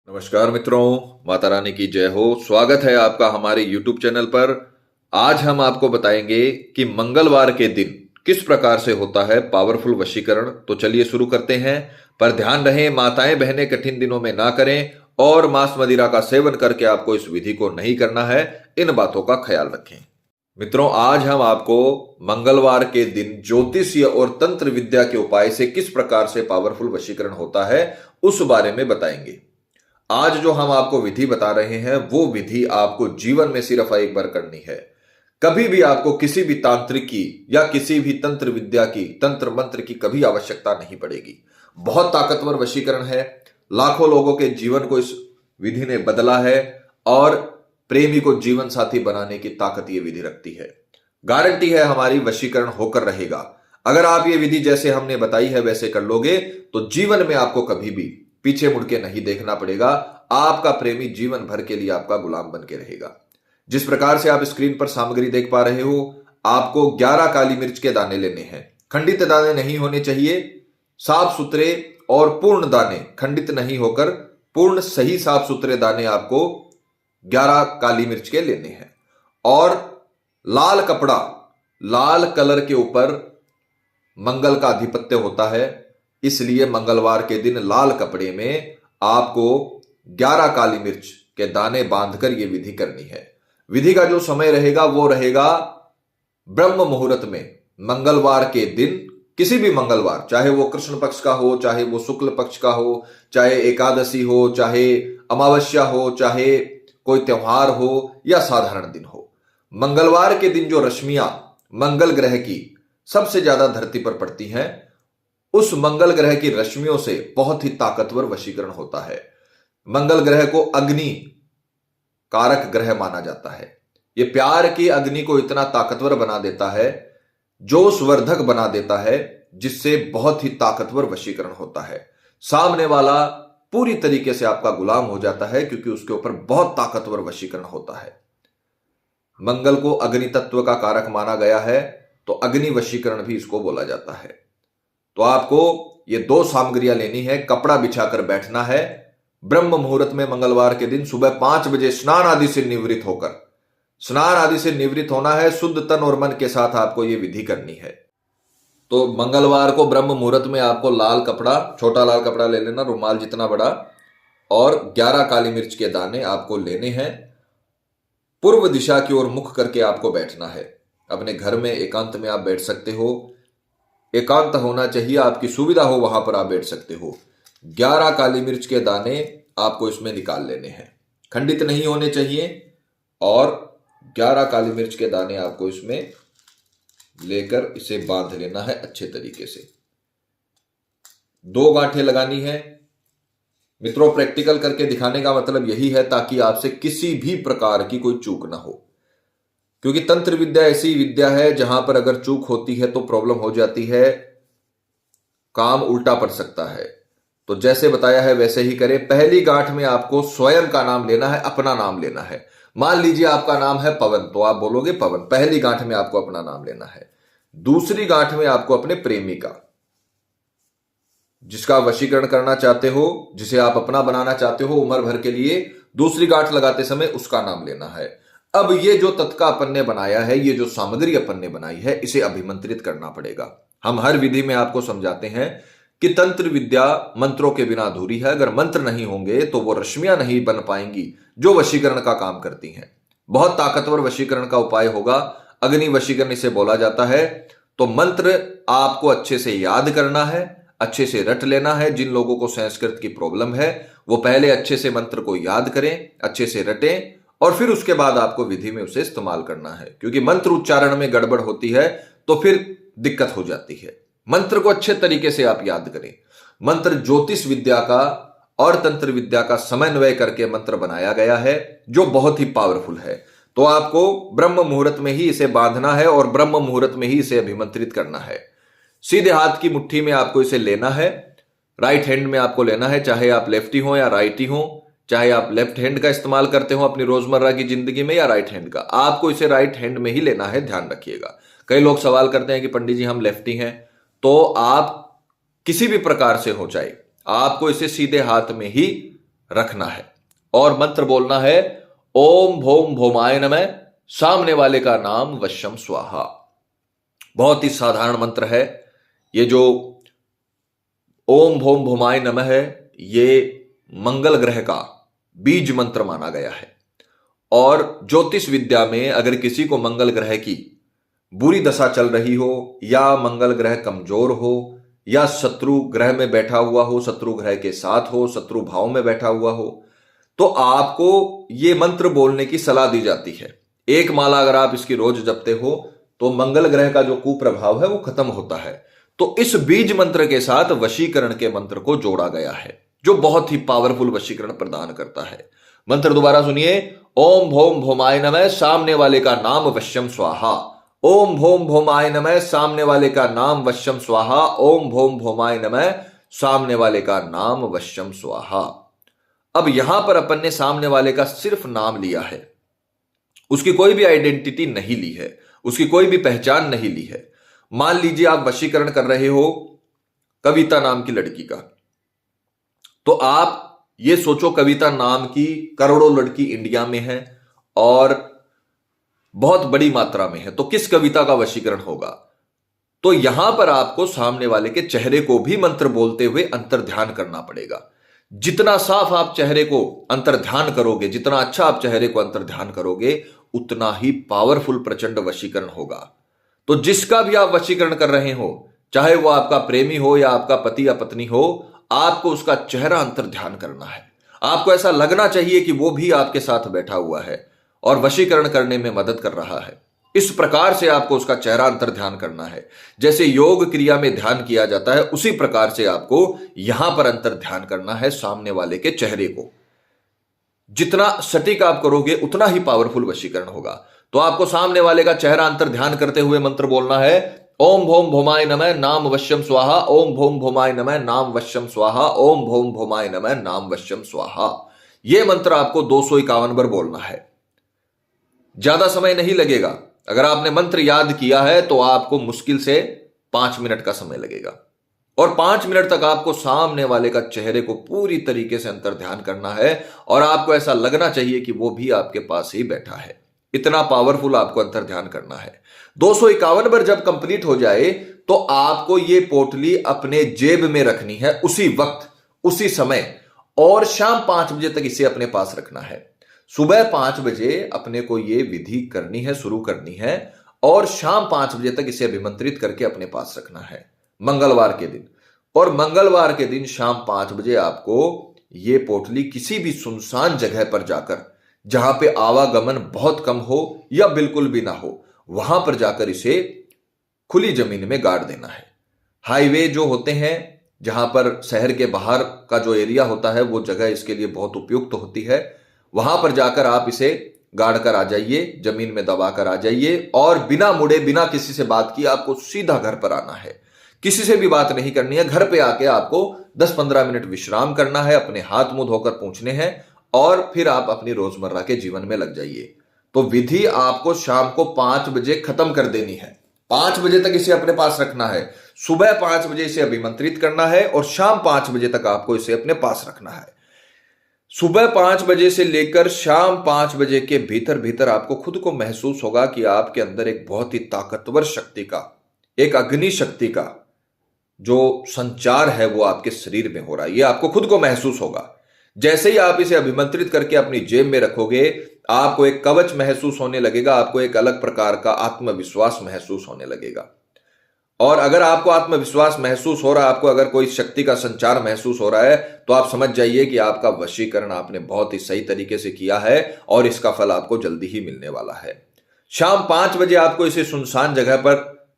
नमस्कार मित्रों, माता रानी की जय हो। स्वागत है आपका हमारे YouTube चैनल पर। आज हम आपको बताएंगे कि मंगलवार के दिन किस प्रकार से होता है पावरफुल वशीकरण। तो चलिए शुरू करते हैं। पर ध्यान रहे, माताएं बहनें कठिन दिनों में ना करें और मांस मदिरा का सेवन करके आपको इस विधि को नहीं करना है। इन बातों का ख्याल रखें। मित्रों, आज हम आपको मंगलवार के दिन ज्योतिषीय और तंत्र विद्या के उपाय से किस प्रकार से पावरफुल वशीकरण होता है उस बारे में बताएंगे। आज जो हम आपको विधि बता रहे हैं वो विधि आपको जीवन में सिर्फ एक बार करनी है। कभी भी आपको किसी भी तांत्रिकी या किसी भी तंत्र विद्या की, तंत्र मंत्र की कभी आवश्यकता नहीं पड़ेगी। बहुत ताकतवर वशीकरण है। लाखों लोगों के जीवन को इस विधि ने बदला है और प्रेमी को जीवन साथी बनाने की ताकत ये विधि रखती है। गारंटी है हमारी, वशीकरण होकर रहेगा। अगर आप ये विधि जैसे हमने बताई है वैसे कर लोगे तो जीवन में आपको कभी भी पीछे मुड़ के नहीं देखना पड़ेगा। आपका प्रेमी जीवन भर के लिए आपका गुलाम बन के रहेगा। जिस प्रकार से आप स्क्रीन पर सामग्री देख पा रहे हो, आपको 11 काली मिर्च के दाने लेने हैं। खंडित दाने नहीं होने चाहिए, साफ सुथरे और पूर्ण दाने, खंडित नहीं होकर पूर्ण सही साफ सुथरे दाने आपको 11 काली मिर्च के लेने हैं। और लाल कपड़ा, लाल कलर के ऊपर मंगल का आधिपत्य होता है, इसलिए मंगलवार के दिन लाल कपड़े में आपको 11 काली मिर्च के दाने बांधकर यह विधि करनी है। विधि का जो समय रहेगा वो रहेगा ब्रह्म मुहूर्त में। मंगलवार के दिन, किसी भी मंगलवार, चाहे वो कृष्ण पक्ष का हो, चाहे वो शुक्ल पक्ष का हो, चाहे एकादशी हो, चाहे अमावस्या हो, चाहे कोई त्योहार हो या साधारण दिन हो, मंगलवार के दिन जो रश्मियां मंगल ग्रह की सबसे ज्यादा धरती पर पड़ती हैं, उस मंगल ग्रह की रश्मियों से बहुत ही ताकतवर वशीकरण होता है। मंगल ग्रह को अग्नि कारक ग्रह माना जाता है। यह प्यार की अग्नि को इतना ताकतवर बना देता है, जोशवर्धक बना देता है, जिससे बहुत ही ताकतवर वशीकरण होता है। सामने वाला पूरी तरीके से आपका गुलाम हो जाता है क्योंकि उसके ऊपर बहुत ताकतवर वशीकरण होता है। मंगल को अग्नि तत्व का कारक माना गया है, तो अग्नि वशीकरण भी इसको बोला जाता है। तो आपको ये 2 सामग्रियां लेनी है। कपड़ा बिछाकर बैठना है। ब्रह्म मुहूर्त में मंगलवार के दिन सुबह 5 बजे स्नान आदि से निवृत्त होकर, स्नान आदि से निवृत्त होना है। शुद्ध तन और मन के साथ आपको यह विधि करनी है। तो मंगलवार को ब्रह्म मुहूर्त में आपको लाल कपड़ा, छोटा लाल कपड़ा ले लेना, रुमाल जितना बड़ा, और 11 काली मिर्च के दाने आपको लेने हैं। पूर्व दिशा की ओर मुख करके आपको बैठना है। अपने घर में एकांत में आप बैठ सकते हो, एकांत होना चाहिए, आपकी सुविधा हो वहां पर आप बैठ सकते हो। 11 काली मिर्च के दाने आपको इसमें निकाल लेने हैं, खंडित नहीं होने चाहिए। और 11 काली मिर्च के दाने आपको इसमें लेकर इसे बांध लेना है अच्छे तरीके से। 2 गांठें लगानी है। मित्रों, प्रैक्टिकल करके दिखाने का मतलब यही है ताकि आपसे किसी भी प्रकार की कोई चूक ना हो, क्योंकि तंत्र विद्या ऐसी विद्या है जहां पर अगर चूक होती है तो प्रॉब्लम हो जाती है, काम उल्टा पड़ सकता है। तो जैसे बताया है वैसे ही करें। पहली गांठ में आपको स्वयं का नाम लेना है, अपना नाम लेना है। मान लीजिए आपका नाम है पवन, तो आप बोलोगे पवन। पहली गांठ में आपको अपना नाम लेना है। दूसरी गांठ में आपको अपने प्रेमी का, जिसका वशीकरण करना चाहते हो, जिसे आप अपना बनाना चाहते हो उम्र भर के लिए, दूसरी गांठ लगाते समय उसका नाम लेना है। अब ये जो तत्का अपन ने बनाया है, ये जो सामग्री अपन ने बनाई है, इसे अभिमंत्रित करना पड़ेगा। हम हर विधि में आपको समझाते हैं कि तंत्र विद्या मंत्रों के बिना अधूरी है। अगर मंत्र नहीं होंगे तो वो रश्मियां नहीं बन पाएंगी जो वशीकरण का काम करती हैं। बहुत ताकतवर वशीकरण का उपाय होगा, अग्नि वशीकरण इसे बोला जाता है। तो मंत्र आपको अच्छे से याद करना है, अच्छे से रट लेना है। जिन लोगों को संस्कृत की प्रॉब्लम है वो पहले अच्छे से मंत्र को याद करें, अच्छे से रटें, और फिर उसके बाद आपको विधि में उसे इस्तेमाल करना है। क्योंकि मंत्र उच्चारण में गड़बड़ होती है तो फिर दिक्कत हो जाती है। मंत्र को अच्छे तरीके से आप याद करें। मंत्र ज्योतिष विद्या का और तंत्र विद्या का समन्वय करके मंत्र बनाया गया है जो बहुत ही पावरफुल है। तो आपको ब्रह्म मुहूर्त में ही इसे बांधना है और ब्रह्म मुहूर्त में ही इसे अभिमंत्रित करना है। सीधे हाथ की मुट्ठी में आपको इसे लेना है। राइट हैंड में आपको लेना है, चाहे आप लेफ्टी हो या राइटी हो, चाहे आप लेफ्ट हैंड का इस्तेमाल करते हो अपनी रोजमर्रा की जिंदगी में या राइट हैंड का, आपको इसे राइट हैंड में ही लेना है। ध्यान रखिएगा। कई लोग सवाल करते हैं कि पंडित जी हम लेफ्टी हैं, तो आप किसी भी प्रकार से हो, चाहे आपको इसे सीधे हाथ में ही रखना है और मंत्र बोलना है ओम भोम भोमाय नमः, सामने वाले का नाम वश्यम स्वाहा। बहुत ही साधारण मंत्र है ये जो ओम भोम भोमाय नमः है, ये मंगल ग्रह का बीज मंत्र माना गया है। और ज्योतिष विद्या में अगर किसी को मंगल ग्रह की बुरी दशा चल रही हो या मंगल ग्रह कमजोर हो या शत्रु ग्रह में बैठा हुआ हो, शत्रु ग्रह के साथ हो, शत्रु भाव में बैठा हुआ हो, तो आपको ये मंत्र बोलने की सलाह दी जाती है। एक माला अगर आप इसकी रोज जपते हो तो मंगल ग्रह का जो कुप्रभाव है वो खत्म होता है। तो इस बीज मंत्र के साथ वशीकरण के मंत्र को जोड़ा गया है जो बहुत ही पावरफुल वशीकरण प्रदान करता है। मंत्र दोबारा सुनिए, ओम भोम भोमाय नमः, सामने वाले का नाम वश्यम स्वाहा। ओम भोम भोमाय नमः, सामने वाले का नाम वश्यम स्वाहा। ओम भोम भोमाय नमः, सामने वाले का नाम वश्यम स्वाहा। अब यहां पर अपन ने सामने वाले का सिर्फ नाम लिया है, उसकी कोई भी आइडेंटिटी नहीं ली है, उसकी कोई भी पहचान नहीं ली है। मान लीजिए आप वशीकरण कर रहे हो कविता नाम की लड़की का, तो आप ये सोचो कविता नाम की करोड़ों लड़की इंडिया में है और बहुत बड़ी मात्रा में है, तो किस कविता का वशीकरण होगा? तो यहां पर आपको सामने वाले के चेहरे को भी मंत्र बोलते हुए अंतर ध्यान करना पड़ेगा। जितना साफ आप चेहरे को अंतर ध्यान करोगे, जितना अच्छा आप चेहरे को अंतर ध्यान करोगे, उतना ही पावरफुल प्रचंड वशीकरण होगा। तो जिसका भी आप वशीकरण कर रहे हो, चाहे वो आपका प्रेमी हो या आपका पति या पत्नी हो, आपको उसका चेहरा अंतर ध्यान करना है। आपको ऐसा लगना चाहिए कि वो भी आपके साथ बैठा हुआ है और वशीकरण करने में मदद कर रहा है। इस प्रकार से आपको उसका चेहरा अंतर ध्यान करना है। जैसे योग क्रिया में ध्यान किया जाता है, उसी प्रकार से आपको यहां पर अंतर ध्यान करना है सामने वाले के चेहरे को। जितना सटीक आप करोगे उतना ही पावरफुल वशीकरण होगा। तो आपको सामने वाले का चेहरा अंतर ध्यान करते हुए मंत्र बोलना है, ओम भोम भोमाय नमः, नाम वश्यम स्वाहा। ओम भोम भोमाय नमः, नाम वश्यम स्वाहा। ओम भोम भोमाय नमः, नाम वश्यम स्वाहा। यह मंत्र आपको 251 बार बोलना है। ज्यादा समय नहीं लगेगा। अगर आपने मंत्र याद किया है तो आपको मुश्किल से 5 मिनट का समय लगेगा और 5 मिनट तक आपको सामने वाले का चेहरे को पूरी तरीके से अंतर ध्यान करना है और आपको ऐसा लगना चाहिए कि वो भी आपके पास ही बैठा है। इतना पावरफुल आपको अंतर ध्यान करना है। 251 बार जब कंप्लीट हो जाए तो आपको ये पोटली अपने जेब में रखनी है उसी वक्त, उसी समय, और शाम 5 बजे तक इसे अपने पास रखना है। सुबह 5 बजे अपने को ये विधि करनी है, शुरू करनी है, और शाम 5 बजे तक इसे अभिमंत्रित करके अपने पास रखना है मंगलवार के दिन। और मंगलवार के दिन शाम 5 बजे आपको ये पोटली किसी भी सुनसान जगह पर जाकर, जहां पे आवागमन बहुत कम हो या बिल्कुल भी ना हो, वहां पर जाकर इसे खुली जमीन में गाड़ देना है। हाईवे जो होते हैं, जहां पर शहर के बाहर का जो एरिया होता है, वो जगह इसके लिए बहुत उपयुक्त होती है। वहां पर जाकर आप इसे गाड़ कर आ जाइए, जमीन में दबा कर आ जाइए और बिना मुड़े, बिना किसी से बात किए आपको सीधा घर पर आना है। किसी से भी बात नहीं करनी है। घर पे आके आपको 10-15 मिनट विश्राम करना है, अपने हाथ मुंह धोकर पूछने हैं और फिर आप अपनी रोजमर्रा के जीवन में लग जाइए। तो विधि आपको शाम को 5 बजे खत्म कर देनी है। 5 बजे तक इसे अपने पास रखना है। सुबह 5 बजे इसे अभिमंत्रित करना है और शाम 5 बजे तक आपको इसे अपने पास रखना है। सुबह 5 बजे से लेकर शाम 5 बजे के भीतर भीतर आपको खुद को महसूस होगा कि आपके अंदर एक बहुत ही ताकतवर शक्ति का, एक अग्नि शक्ति का जो संचार है वो आपके शरीर में हो रहा है। ये आपको खुद को महसूस होगा। जैसे ही आप इसे अभिमंत्रित करके अपनी जेब में रखोगे, आपको एक कवच महसूस होने लगेगा, आपको एक अलग प्रकार का आत्मविश्वास महसूस होने लगेगा। और अगर आपको आत्मविश्वास महसूस हो रहा है, आपको अगर कोई शक्ति का संचार महसूस हो रहा है, तो आप समझ जाइए कि आपका वशीकरण आपने बहुत ही सही तरीके से किया है और इसका फल आपको जल्दी ही मिलने वाला है। शाम 5 बजे आपको इसे सुनसान जगह पर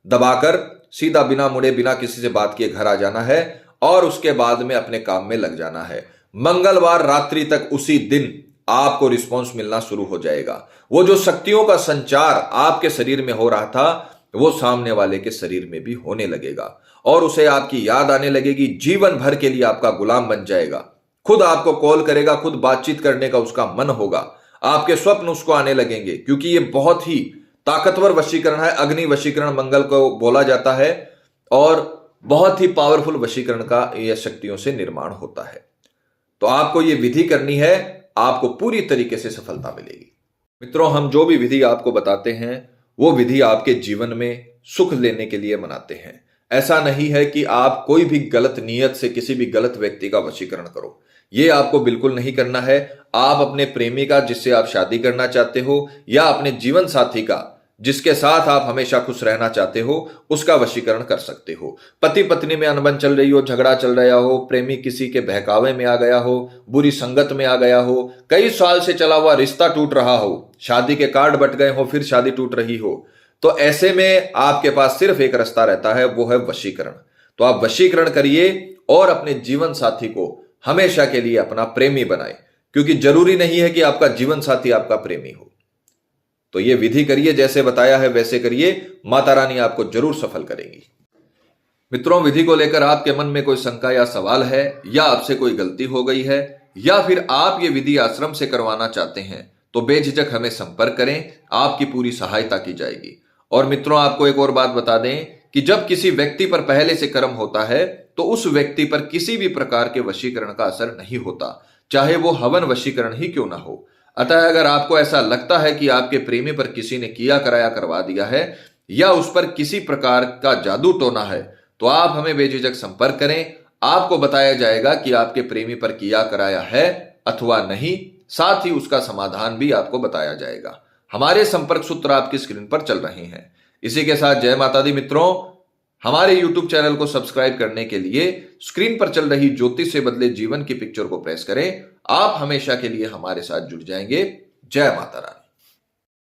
दबाकर सीधा बिना मुड़े, बिना किसी से बात किए घर आ जाना है और उसके बाद में अपने काम में लग जाना है। मंगलवार रात्रि तक उसी दिन आपको रिस्पॉन्स मिलना शुरू हो जाएगा। वो जो शक्तियों का संचार आपके शरीर में हो रहा था, वो सामने वाले के शरीर में भी होने लगेगा और उसे आपकी याद आने लगेगी। जीवन भर के लिए आपका गुलाम बन जाएगा। खुद आपको कॉल करेगा, खुद बातचीत करने का उसका मन होगा, आपके स्वप्न उसको आने लगेंगे, क्योंकि ये बहुत ही ताकतवर वशीकरण है। अग्नि वशीकरण मंगल को बोला जाता है और बहुत ही पावरफुल वशीकरण का यह शक्तियों से निर्माण होता है। तो आपको यह विधि करनी है, आपको पूरी तरीके से सफलता मिलेगी। मित्रों, हम जो भी विधि आपको बताते हैं वो विधि आपके जीवन में सुख लेने के लिए मनाते हैं। ऐसा नहीं है कि आप कोई भी गलत नीयत से किसी भी गलत व्यक्ति का वशीकरण करो, ये आपको बिल्कुल नहीं करना है। आप अपने प्रेमी का, जिससे आप शादी करना चाहते हो, या अपने जीवन साथी का, जिसके साथ आप हमेशा खुश रहना चाहते हो, उसका वशीकरण कर सकते हो। पति पत्नी में अनबन चल रही हो, झगड़ा चल रहा हो, प्रेमी किसी के बहकावे में आ गया हो, बुरी संगत में आ गया हो, कई साल से चला हुआ रिश्ता टूट रहा हो, शादी के कार्ड बट गए हो, फिर शादी टूट रही हो, तो ऐसे में आपके पास सिर्फ एक रास्ता रहता है, वो है वशीकरण। तो आप वशीकरण करिए और अपने जीवन साथी को हमेशा के लिए अपना प्रेमी बनाए, क्योंकि जरूरी नहीं है कि आपका जीवन साथी आपका प्रेमी हो। तो ये विधि करिए, जैसे बताया है वैसे करिए, माता रानी आपको जरूर सफल करेंगी। मित्रों, विधि को लेकर आपके मन में कोई शंका या सवाल है, या आपसे कोई गलती हो गई है, या फिर आप ये विधि आश्रम से करवाना चाहते हैं, तो बेझिझक हमें संपर्क करें, आपकी पूरी सहायता की जाएगी। और मित्रों, आपको एक और बात बता दें कि जब किसी व्यक्ति पर पहले से कर्म होता है तो उस व्यक्ति पर किसी भी प्रकार के वशीकरण का असर नहीं होता, चाहे वो हवन वशीकरण ही क्यों ना हो। अतः अगर आपको ऐसा लगता है कि आपके प्रेमी पर किसी ने किया कराया करवा दिया है, या उस पर किसी प्रकार का जादू टोना है, तो आप हमें बेझिझक संपर्क करें। आपको बताया जाएगा कि आपके प्रेमी पर किया कराया है अथवा नहीं, साथ ही उसका समाधान भी आपको बताया जाएगा। हमारे संपर्क सूत्र आपकी स्क्रीन पर चल रहे हैं। इसी के साथ जय माता दी। मित्रों, हमारे YouTube चैनल को सब्सक्राइब करने के लिए स्क्रीन पर चल रही ज्योतिष से बदले जीवन की पिक्चर को प्रेस करें। आप हमेशा के लिए हमारे साथ जुड़ जाएंगे। जय माता रानी।